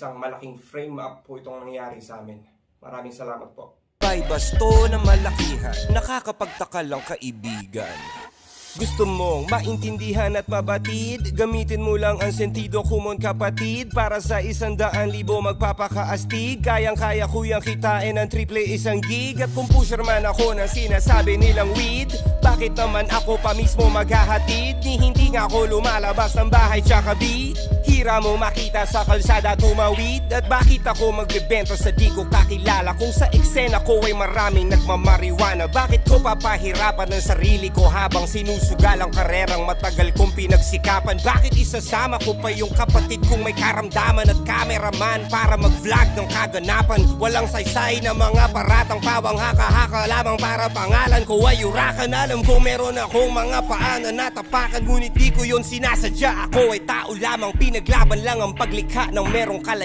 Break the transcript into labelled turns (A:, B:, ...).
A: isang malaking frame up po itong nangyari sa amin. Maraming salamat po.
B: May basto na malakihan, nakakapagtaka lang kaibigan. Gusto mong maintindihan at mabatid? Gamitin mo lang ang sentido kumon kapatid. Para sa 100,000 magpapakaastig, kayang-kaya ko yung kitain ng 1 gig. At kung pusher man ako ng sinasabi nilang weed, bakit naman ako pa mismo maghahatid? Hindi nga ako lumalabas ng bahay tsaka beat. Hira mo makita sa kalsada tumawid. At bakit ako magbebenta sa di ko kakilala? Kung sa eksena ko ay maraming nagmamariwana, bakit ko papahirapan ang sarili ko habang sinusugal ang karerang matagal kong pinagsikapan? Bakit isasama ko pa yung kapatid kong may karamdaman at cameraman para mag-vlog ng kaganapan? Walang saysay na mga paratang pawang haka-haka lamang para pangalan ko ay urakan. Alam ko meron akong mga paanan na tapakan, ngunit di ko yun sinasadya. Ako ay tao lamang, pinaglaban lang ang paglikha ng merong kalayaan.